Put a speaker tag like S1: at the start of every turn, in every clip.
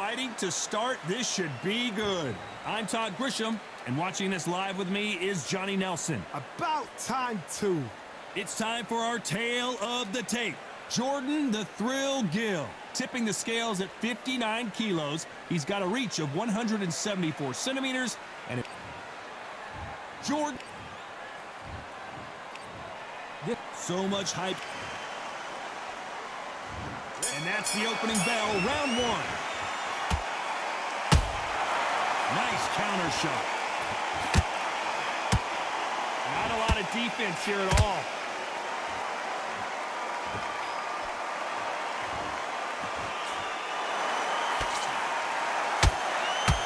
S1: fighting to start. This should be good. I'm Todd Grisham, and watching this live with me is Johnny Nelson.
S2: About time, too.
S1: It's time for our tale of the tape. Jordan the Thrill Gill, tipping the scales at 59 kilos. He's got a reach of 174 centimeters. And Jordan. So much hype. And that's the opening bell, round one. Nice counter shot. Not a lot of defense here at all.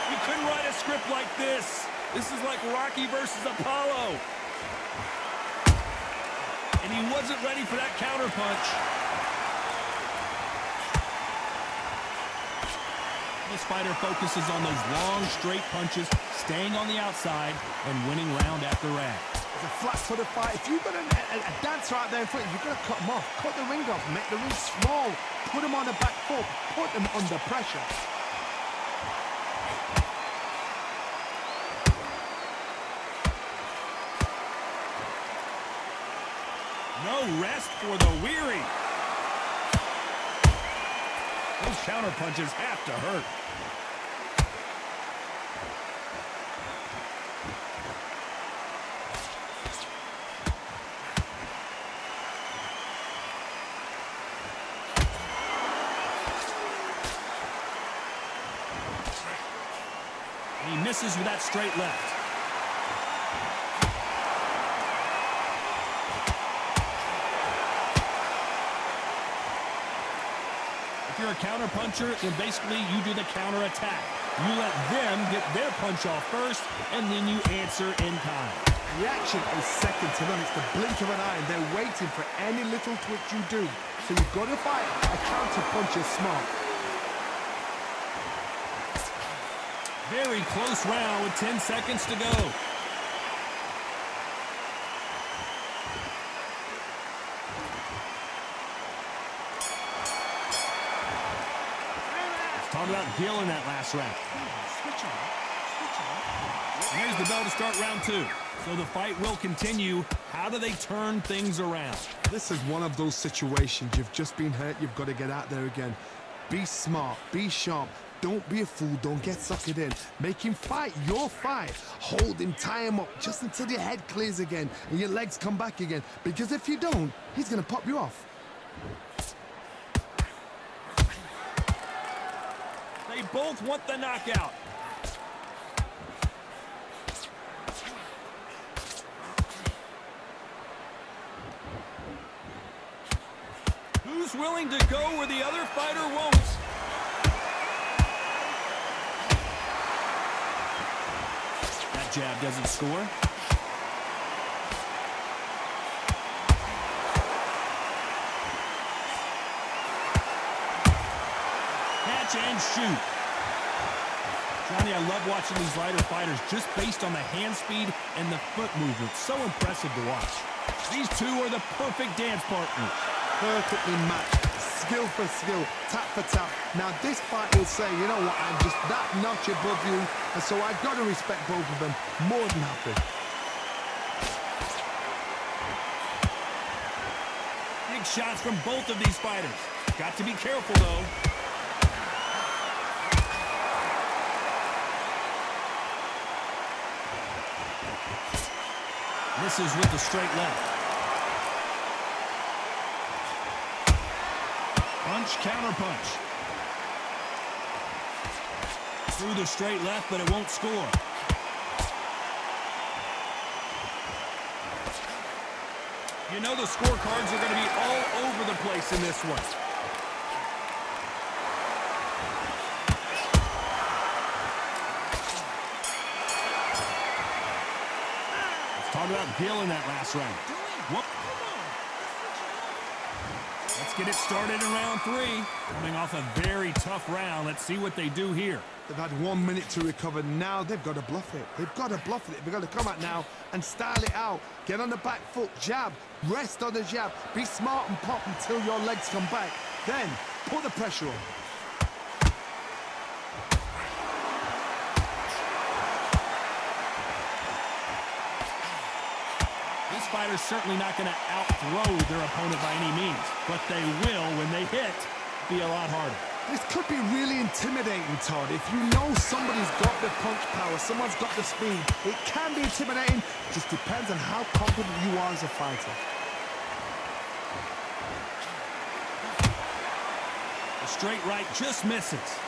S1: You couldn't write a script like this. This is like Rocky versus Apollo. And he wasn't ready for that counter punch. This fighter focuses on those long, straight punches, staying on the outside, and winning round after round.
S2: It's a flat-footed fight. If you've got a dancer out there in front, you've got to cut him off. Cut the ring off, make the ring small. Put him on the back foot. Put him under pressure.
S1: No rest for the weary. Those counter punches have to hurt. He misses with that straight left. If you're a counter puncher, then basically you do the counter attack. You let them get their punch off first, and then you answer in kind.
S2: Reaction is second to none. It's the blink of an eye, and they're waiting for any little twitch you do. So you've got to fight a counter puncher smart.
S1: Very close round with 10 seconds to go. Talk about Gill in that last round. And here's the bell to start round two. So the fight will continue. How do they turn things around?
S2: This is one of those situations. You've just been hurt. You've got to get out there again. Be smart. Be sharp. Don't be a fool. Don't get suckered in. Make him fight your fight. Hold him, tie him up just until your head clears again and your legs come back again. Because if you don't, he's going to pop you off.
S1: They both want the knockout. Who's willing to go where the other fighter won't? That jab doesn't score. And shoot. Johnny, I love watching these lighter fighters just based on the hand speed and the foot movement. So impressive to watch. These two are the perfect dance partners.
S2: Perfectly matched. Skill for skill. Tap for tap. Now this fight will say, you know what, I'm just that notch above you. And so I've got to respect both of them. More than happy.
S1: Big shots from both of these fighters. Got to be careful, though. Misses with the straight left. Punch, counter punch. Through the straight left, but it won't score. You know the scorecards are going to be all over the place in this one. Talk about Gill in that last round. What? Let's get it started in round three. Coming off a very tough round. Let's see what they do here.
S2: They've had 1 minute to recover. Now they've got to bluff it. They've got to bluff it. They've got to come out now and style it out. Get on the back foot, jab, rest on the jab. Be smart and pop until your legs come back. Then put the pressure on.
S1: fighter's certainly not going to outthrow their opponent by any means, but they will, when they hit, be a lot harder.
S2: This could be really intimidating, Todd. If you know somebody's got the punch power, someone's got the speed, it can be intimidating. Just depends on how confident you are as a fighter.
S1: The straight right just misses.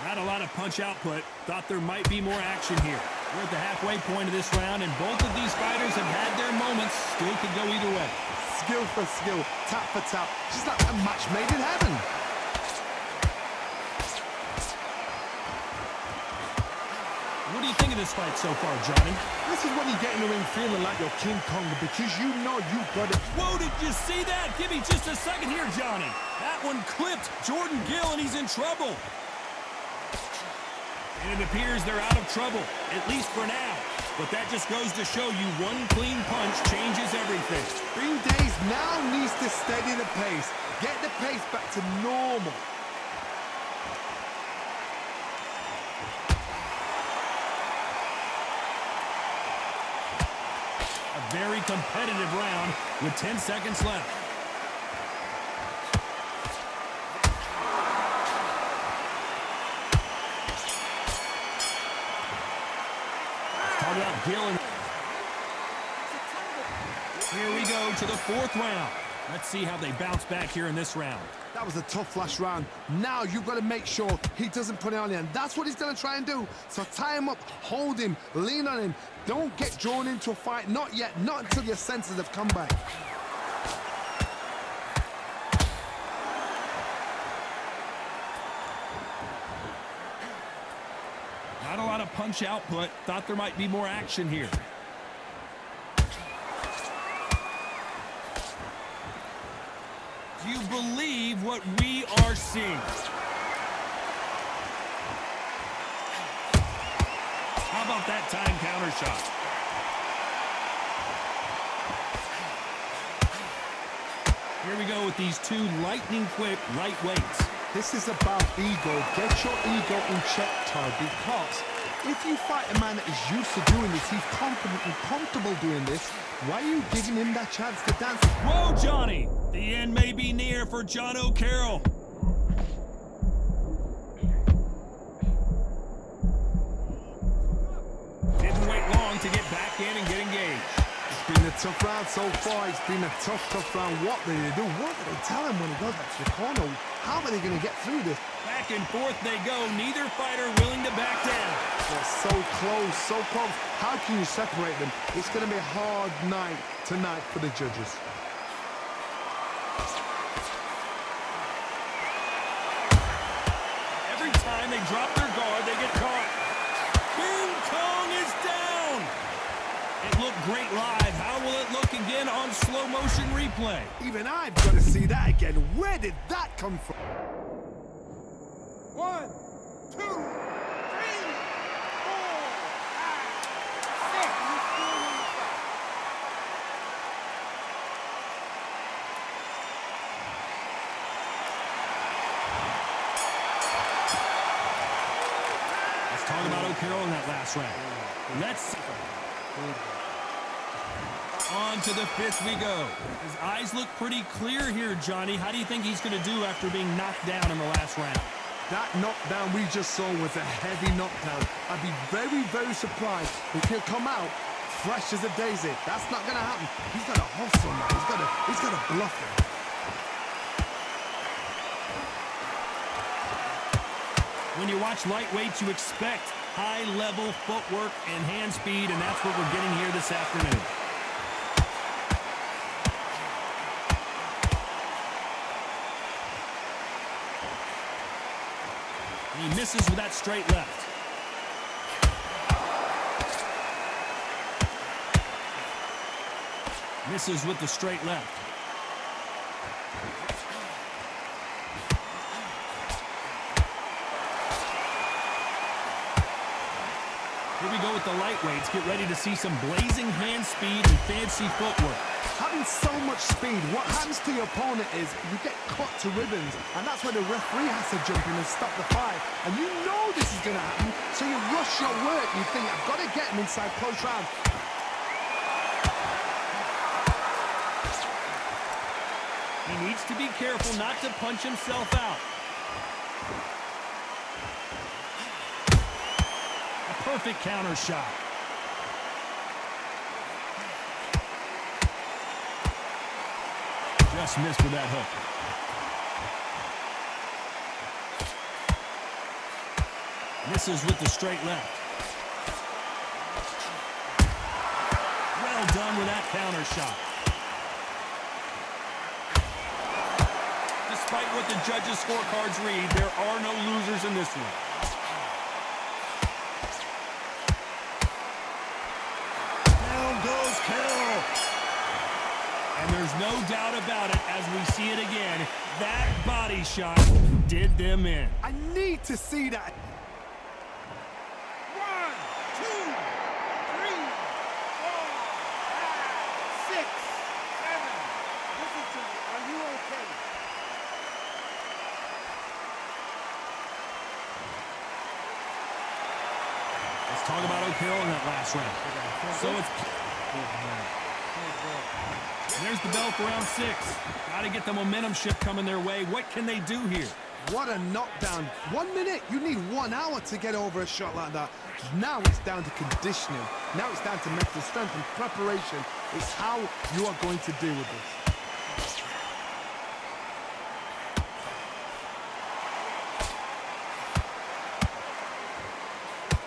S1: Not a lot of punch output. Thought there might be more action here. We're at the halfway point of this round, and both of these fighters have had their moments. Still could go either way.
S2: Skill for skill, tap for tap. Just like a match made in heaven.
S1: What do you think of this fight so far, Johnny?
S2: This is when you get in the ring feeling like you're King Kong because you know you've got it.
S1: Whoa, did you see that? Give me just a second here, Johnny. That one clipped Jordan Gill, and he's in trouble. And it appears they're out of trouble, at least for now. But that just goes to show you one clean punch changes everything.
S2: Green Days now needs to steady the pace. Get the pace back to normal.
S1: A very competitive round with 10 seconds left. Talk about Gill. Here we go to the fourth round. Let's see how they bounce back here in this round.
S2: That was a tough last round. Now you've got to make sure he doesn't put it on you, and that's what he's going to try and do. So tie him up, hold him, lean on him. Don't get drawn into a fight. Not yet. Not until your senses have come back.
S1: Not a lot of punch output. Thought there might be more action here. Do you believe what we are seeing? How about that time counter shot? Here we go with these two lightning-quick lightweights.
S2: This is about ego. Get your ego in check, Todd, because if you fight a man that is used to doing this, he's confident and comfortable doing this, why are you giving him that chance to dance?
S1: Whoa, Johnny! The end may be near for Jono Carroll. Didn't wait long to get back in and get engaged.
S2: It's been a tough round so far. It's been a tough round. What do they do? What do they tell him when he goes back to the corner? How are they going to get through this?
S1: Back and forth they go. Neither fighter willing to back down.
S2: They're so close, so close. How can you separate them? It's going to be a hard night tonight for the judges.
S1: Every time they drop their guard, they get caught. King Kong is down. It looked great live. How will it look again on slow motion replay?
S2: Even I've got to see that again. Where did that come from?
S3: 1, 2, 3, 4, 5, 6.
S1: Let's talk about Carroll in that last round. Let's on to the fifth we go. His eyes look pretty clear here, Johnny. How do you think he's going to do after being knocked down in the last round?
S2: That knockdown we just saw was a heavy knockdown. I'd be very, very surprised if he'll come out fresh as a daisy. That's not going to happen. He's got to hustle now. He's got to bluff him.
S1: When you watch lightweights, you expect high-level footwork and hand speed, and that's what we're getting here this afternoon. And he misses with that straight left. Misses with the straight left. Here we go with the lightweights. Get ready to see some blazing hand speed and fancy footwork.
S2: Having so much speed, what happens to your opponent is you get cut to ribbons, and that's where the referee has to jump in and stop the fight. And you know this is going to happen, so you rush your work. You think, I've got to get him inside close round.
S1: He needs to be careful not to punch himself out. A perfect counter shot. Just missed with that hook. Misses with the straight left. Well done with that counter shot. Despite what the judges' scorecards read, there are no losers in this one. Down goes Carroll. And there's no doubt about it, as we see it again, that body shot did them in.
S2: I need to see that.
S3: 1, 2, 3, 4, 5, 6, 7. Listen to me. Are you okay?
S1: Let's talk about Carroll in that last round. So it's... There's the bell for round 6. Got to get the momentum shift coming their way. What can they do here?
S2: What a knockdown. 1 minute, you need 1 hour to get over a shot like that. Now it's down to conditioning. Now it's down to mental strength and preparation. It's how you are going to deal with this.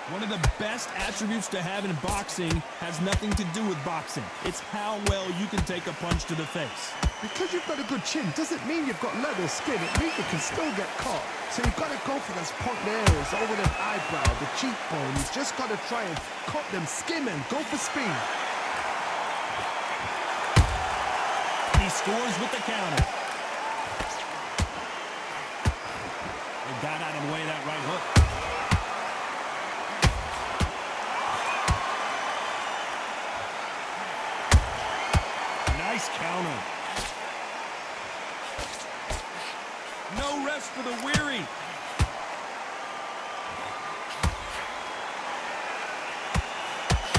S1: One of the best attributes to have in boxing has nothing to do with boxing. It's how well you can take a punch to the face.
S2: Because you've got a good chin doesn't mean you've got leather skin. It means you can still get caught. So you've got to go for those point areas over the eyebrow, the cheekbone. You've just got to try and cut them, skim and go for speed.
S1: He scores with the counter. They got out of the way of that right hook. Nice counter. No rest for the weary.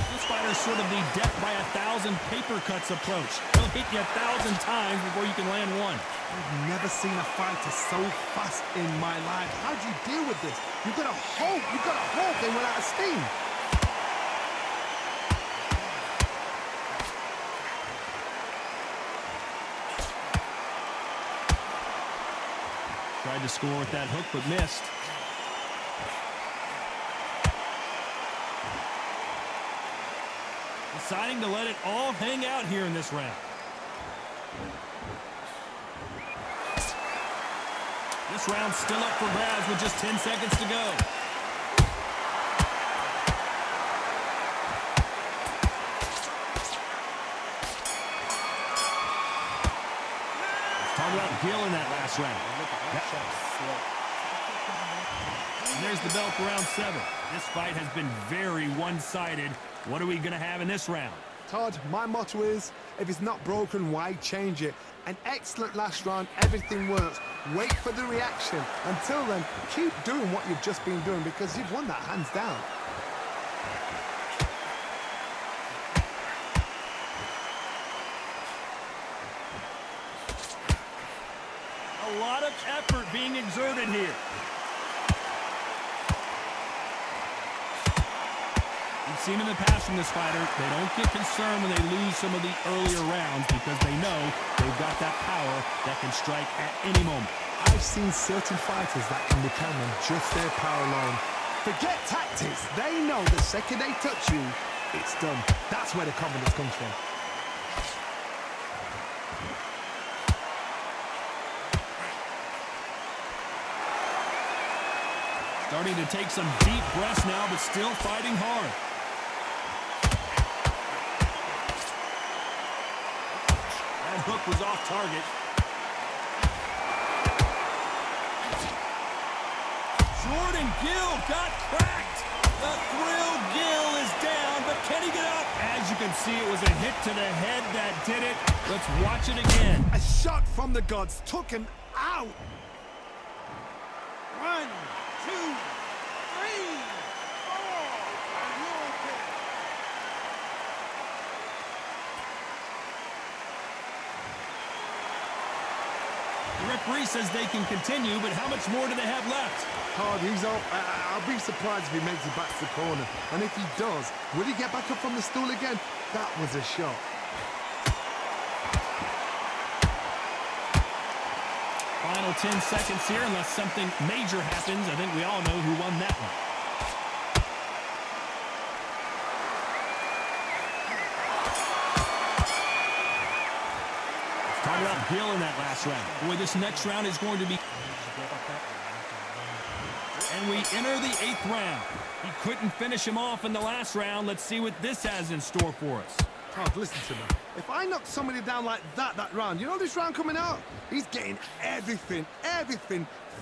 S1: This fighter's sort of the death by 1,000 paper cuts approach. He'll hit you 1,000 times before you can land one.
S2: I've never seen a fighter so fast in my life. How do you deal with this? You've got to hope they run out of steam.
S1: Tried to score with that hook, but missed. Deciding to let it all hang out here in this round. This round's still up for grabs with just 10 seconds to go. Let's talk about Gill in that last round. And there's the bell for round 7. This fight has been very one-sided. What are we going to have in this round?
S2: Todd, my motto is, if it's not broken, why change it? An excellent last round, everything works. Wait for the reaction. Until then, keep doing what you've just been doing because you've won that hands down.
S1: A lot of effort being exerted here. We've seen in the past from this fighter, they don't get concerned when they lose some of the earlier rounds because they know they've got that power that can strike at any moment.
S2: I've seen certain fighters that can depend on just their power alone. Forget tactics. They know the second they touch you, it's done. That's where the confidence comes from.
S1: Starting to take some deep breaths now, but still fighting hard. That hook was off target. Jordan Gill got cracked. The Thrill Gill is down, but can he get up? As you can see it was a hit to the head that did it. Let's watch it again.
S2: A shot from the gods took him out.
S3: 1, 2, 3, 4. Are you okay?
S1: The referee says they can continue, but how much more do they have left?
S2: Hard, he's up. I'll be surprised if he makes it back to the corner. And if he does, will he get back up from the stool again? That was a shot.
S1: Final 10 seconds here, unless something major happens. I think we all know who won that one. Let's talk about Gill in that last round. Boy, this next round is going to be... And we enter the 8th round. He couldn't finish him off in the last round. Let's see what this has in store for us.
S2: Todd, listen to me. If I knock somebody down like that round, you know this round coming out? He's getting everything,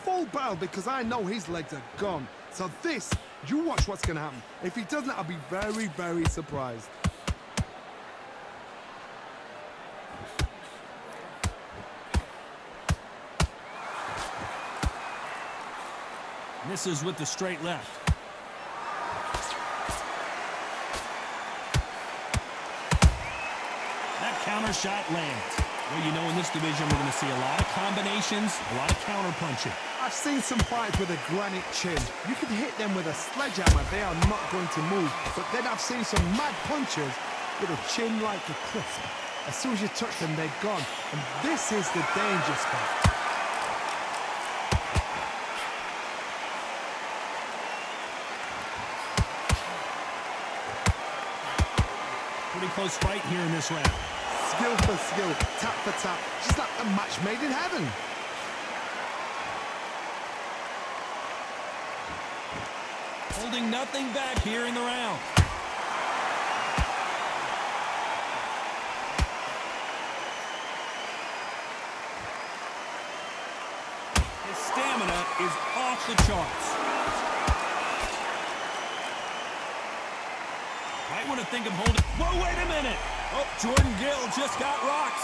S2: full barrel because I know his legs are gone. So this, you watch what's going to happen. If he doesn't, I'll be very, very surprised.
S1: Misses with the straight left. That counter shot lands. Well, you know, in this division, we're going to see a lot of combinations, a lot of counter punching.
S2: I've seen some fights with a granite chin. You can hit them with a sledgehammer, they are not going to move. But then I've seen some mad punchers with a chin like a crisp. As soon as you touch them, they're gone. And this is the danger spot.
S1: Pretty close fight here in this round.
S2: Skill for skill, tap for tap, just like a match made in heaven.
S1: Holding nothing back here in the round. His stamina is off the charts. Might want to think of holding... Whoa, wait a minute! Oh, Jordan Gill just got rocked.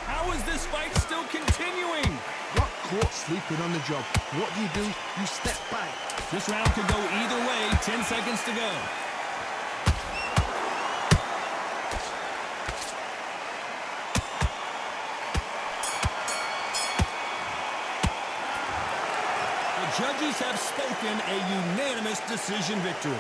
S1: How is this fight still continuing?
S2: Got caught sleeping on the job. What do? You step back.
S1: This round could go either way. 10 seconds to go. The judges have spoken, a unanimous decision victory.